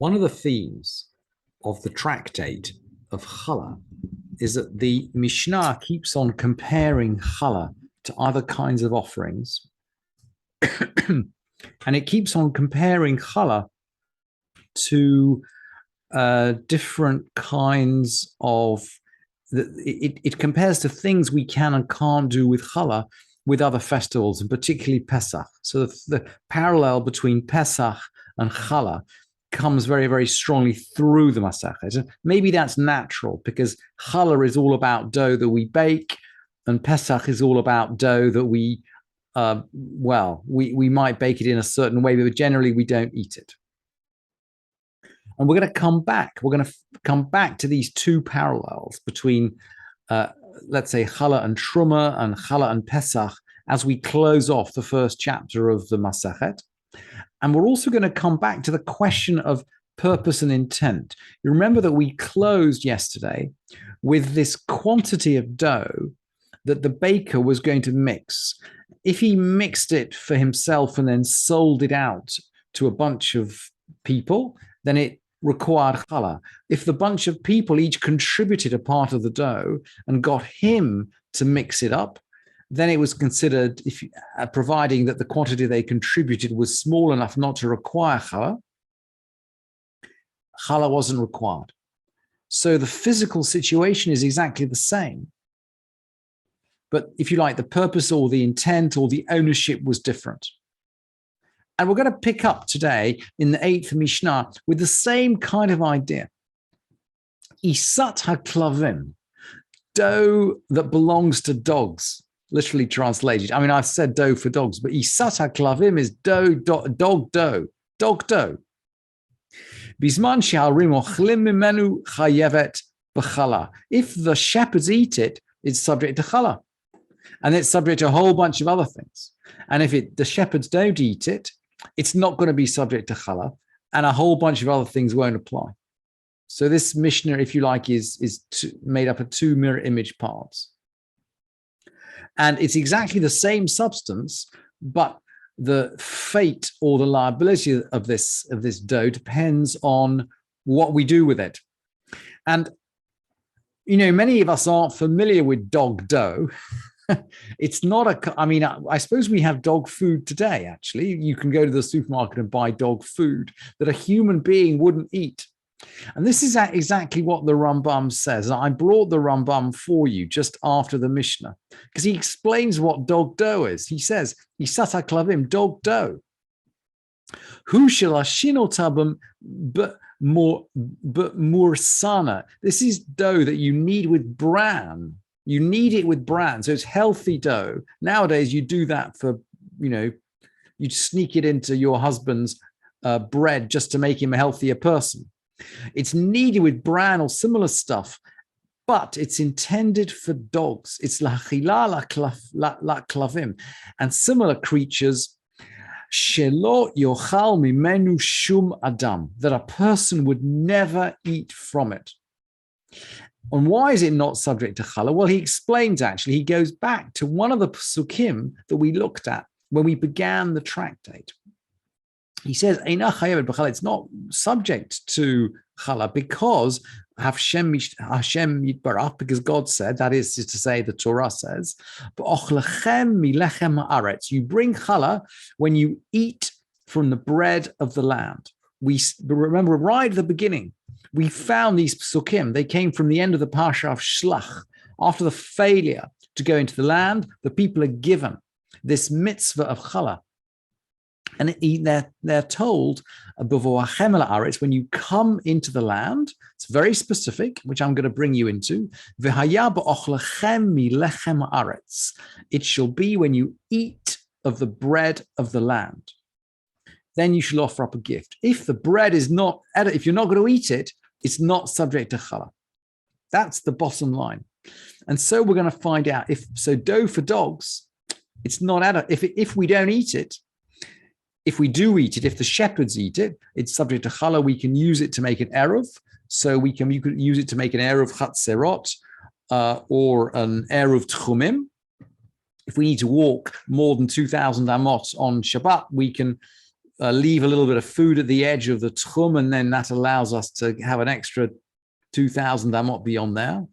One of the themes of the tractate of Hallah is that the Mishnah keeps on comparing Hallah to other kinds of offerings. And it keeps on comparing Hallah to different kinds of, it compares to things we can and can't do with Hallah with other festivals, and particularly Pesach. So the parallel between Pesach and Hallah comes very, very strongly through the Masachet. Maybe that's natural because Hallah is all about dough that we bake, and Pesach is all about dough that we might bake it in a certain way, but generally we don't eat it. And we're going to come back. We're going to come back to these two parallels between, let's say, Hallah and teruma and Hallah and Pesach as we close off the first chapter of the Masachet. And we're also going to come back to the question of purpose and intent. You remember that we closed yesterday with this quantity of dough that the baker was going to mix. If he mixed it for himself and then sold it out to a bunch of people, then it required Hallah. If the bunch of people each contributed a part of the dough and got him to mix it up, then it was considered, providing that the quantity they contributed was small enough not to require Hallah, Hallah wasn't required. So the physical situation is exactly the same. But if you like, the purpose or the intent or the ownership was different. And we're going to pick up today in the 8th Mishnah with the same kind of idea. Isat haklavim, dough that belongs to dogs, literally translated. I mean, I've said dough for dogs, but Isat haklavim is dough, dog dough. Bisman she'harim ochlim mimenu chayevet b'challah. If the shepherds eat it, it's subject to Hallah. And it's subject to a whole bunch of other things. And if the shepherds don't eat it, it's not going to be subject to Hallah, and a whole bunch of other things won't apply. So this Mishnah, if you like, is made up of two mirror image parts. And it's exactly the same substance, but the fate or the liability of this dough depends on what we do with it. And, you know, many of us aren't familiar with dog dough. It's not I suppose we have dog food today, actually. You can go to the supermarket and buy dog food that a human being wouldn't eat. And this is exactly what the Rambam says. And I brought the Rambam for you just after the Mishnah, because he explains what dog dough is. He says, Isat haklavim, dog dough. Hu shelashinotabim but mursana. This is dough that you knead with bran. You knead it with bran, so it's healthy dough. Nowadays, you do that for, you sneak it into your husband's bread just to make him a healthier person. It's kneaded with bran or similar stuff, but it's intended for dogs. It's l'achila la klavim, and similar creatures. Shelo yochal mimenu shum adam, that a person would never eat from it. And why is it not subject to Hallah? Well, he explains, actually, he goes back to one of the psukim that we looked at when we began the tractate. He says, it's not subject to Hallah because Hashem Yitbarach, because God said, that is to say, the Torah says, you bring Hallah when you eat from the bread of the land. We remember right at the beginning, we found these psukim. They came from the end of the Parsha of Shlach. After the failure to go into the land, the people are given this mitzvah of Hallah. And they're told, when you come into the land, it's very specific, which I'm going to bring you into. It shall be when you eat of the bread of the land. Then you shall offer up a gift. If the bread is not, if you're not going to eat it, it's not subject to Hallah. That's the bottom line. And so we're going to find out dough for dogs, it's not if we don't eat it, if we do eat it, if the shepherds eat it, it's subject to Hallah. We can use it to make an eruv. So you could use it to make an eruv chatzerot or an eruv tchumim. If we need to walk more than 2,000 amot on Shabbat, we can leave a little bit of food at the edge of the tchum, and then that allows us to have an extra 2,000 amot beyond there.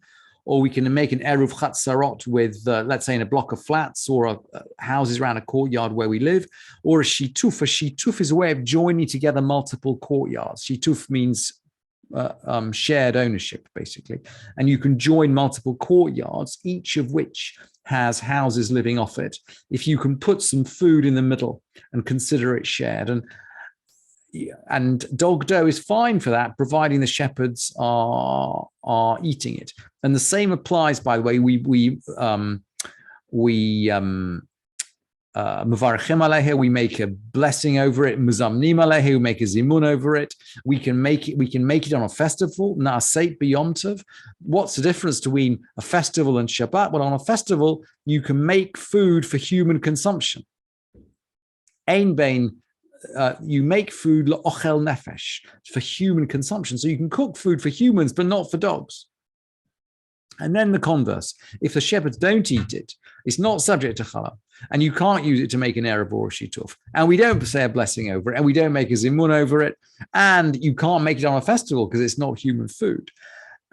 Or we can make an eruv chatzarot with, let's say, in a block of flats or houses around a courtyard where we live, or a shituf. A shituf is a way of joining together multiple courtyards. Shituf means shared ownership, basically. And you can join multiple courtyards, each of which has houses living off it, if you can put some food in the middle and consider it shared. And dog dough is fine for that, providing the shepherds are eating it. And the same applies, by the way. We Mevarchim aleha, we make a blessing over it. Muzamnim aleha, we make a zimun over it. We can make it on a festival. Naaseit b'yomtov. What's the difference between a festival and Shabbat? Well, on a festival, you can make food for human consumption. Ein bein. You make food l'ochel nefesh, for human consumption. So you can cook food for humans, but not for dogs. And then the converse, if the shepherds don't eat it, it's not subject to Hallah, and you can't use it to make an eruv or a shituf. And we don't say a blessing over it, and we don't make a zimun over it, and you can't make it on a festival because it's not human food.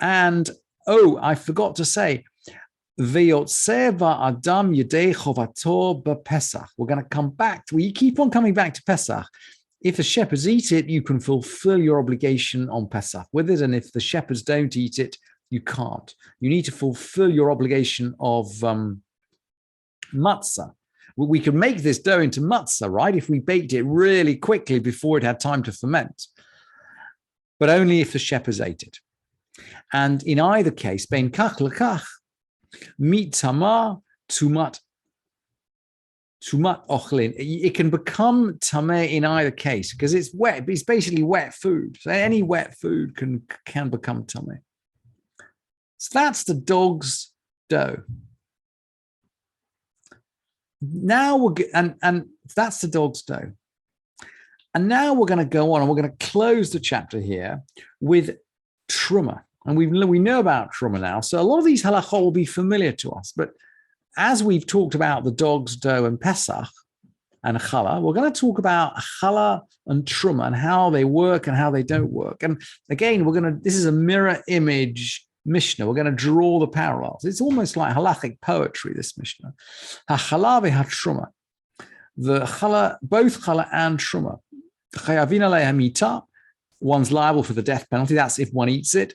And, I forgot to say, We're going to come back. We keep on coming back to Pesach. If the shepherds eat it, you can fulfill your obligation on Pesach with it. And if the shepherds don't eat it, you can't. You need to fulfill your obligation of matzah. We can make this dough into matzah, right? If we baked it really quickly before it had time to ferment. But only if the shepherds ate it. And in either case, bein kach lekach, meat tamah, tumat ochlin. It can become tameh in either case because it's wet. It's basically wet food. So any wet food can become tameh. So that's the dog's dough. Now and that's the dog's dough. And now we're going to go on and we're going to close the chapter here with teruma. And we know about teruma now. So a lot of these halachot will be familiar to us. But as we've talked about the dog's dough and Pesach and Hallah, we're going to talk about Hallah and teruma and how they work and how they don't work. And again, this is a mirror image Mishnah. We're going to draw the parallels. It's almost like halachic poetry, this Mishnah. Ha-Hallah ve-ha-teruma. The Hallah, both Hallah and teruma. Chayavin alei hamita. One's liable for the death penalty. That's if one eats it.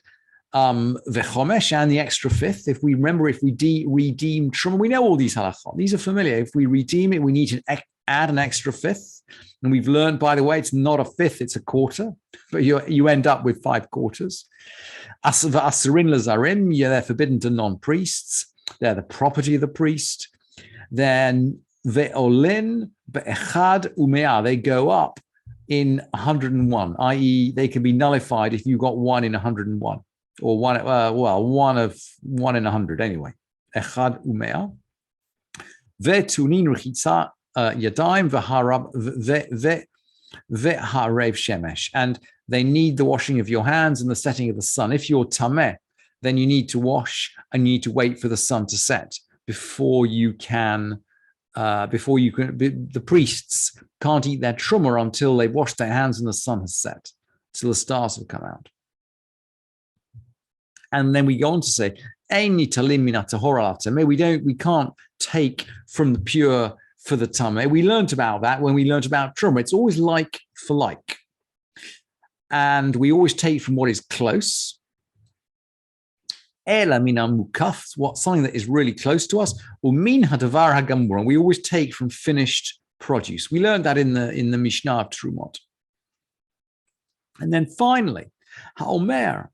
V'chomesh, and the extra fifth. If we redeem teruma, we know all these halachot. These are familiar. If we redeem it, we need to add an extra fifth. And we've learned, by the way, it's not a fifth, it's a quarter. But you end up with 5 quarters. V'asarin lazarim, they're forbidden to non-priests. They're the property of the priest. Then ve'olin be'echad u'me'ah, they go up in 101, i.e. they can be nullified if you got 1 in 101. Or one in 100 anyway. Echad u'me'ah. Ve'tunin rechitza yadayim ve'harev shemesh. And they need the washing of your hands and the setting of the sun. If you're tameh, then you need to wash and you need to wait for the sun to set before you can. The priests can't eat their teruma until they've washed their hands and the sun has set, till the stars have come out. And then we go on to say, we can't take from the pure for the tameh. We learned about that when we learned about teruma. It's always like for like. And we always take from what is close. Something that is really close to us. And we always take from finished produce. We learned that in the Mishnah of Trumot. And then finally, Ha'omer,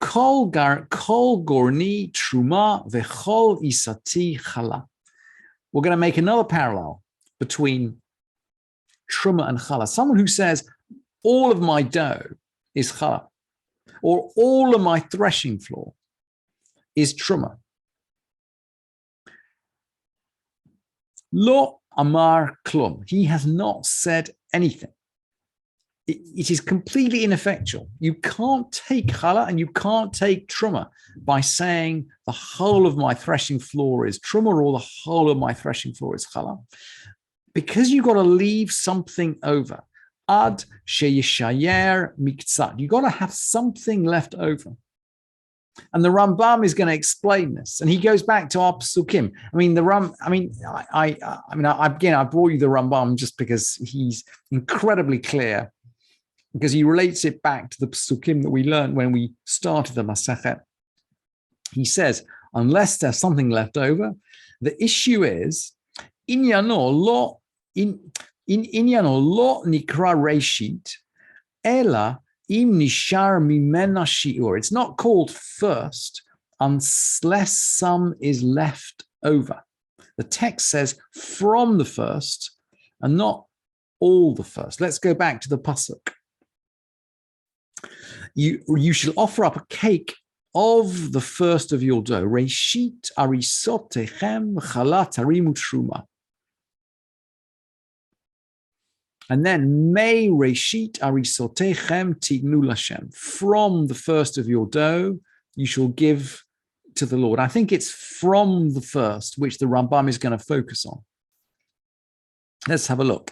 Kol gorni truma vechol isati challah. We're going to make another parallel between teruma and challah. Someone who says, all of my dough is challah, or all of my threshing floor is teruma. Lo amar klum. He has not said anything. It is completely ineffectual. You can't take challah and you can't take teruma by saying the whole of my threshing floor is teruma or the whole of my threshing floor is challah, because you've got to leave something over. Ad sheyishayer miktzat. You've got to have something left over. And the Rambam is going to explain this, and he goes back to our psukim. I mean, I brought you the Rambam just because he's incredibly clear, because he relates it back to the psukim that we learned when we started the Masechet. He says, unless there's something left over, the issue is inyano lo nikra reshit ela. It's not called first unless some is left over. The text says from the first and not all the first. Let's go back to the pasuk. You shall offer up a cake of the first of your dough. Reshit arisotechem v'chala tarimu teruma. And then, May Reshit Arisotechem Tignu Lashem. From the first of your dough, you shall give to the Lord. I think it's from the first, which the Rambam is going to focus on. Let's have a look.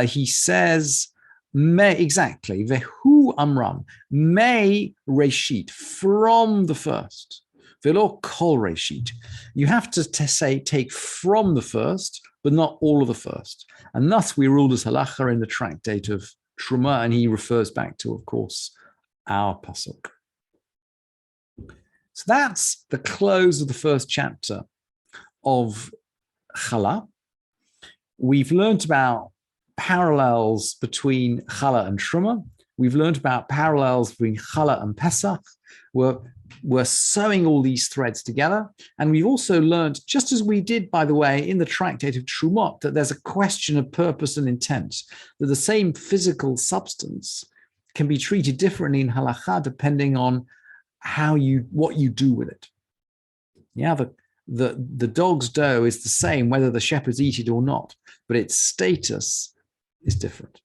He says, May, exactly, Vehu Amram, May Reshit, from the first. Velo Kol Reshit. You have to say, take from the first, but not all of the first. And thus we ruled as halacha in the tractate of teruma, and he refers back to, of course, our pasuk. So that's the close of the first chapter of Hallah. We've learned about parallels between Hallah and teruma. We've learned about parallels between Hallah and Pesach. We're sewing all these threads together. And we've also learned, just as we did, by the way, in the tractate of Trumot, that there's a question of purpose and intent, that the same physical substance can be treated differently in halakha depending on what you do with it. Yeah, the dog's dough is the same whether the shepherds eat it or not, but its status is different.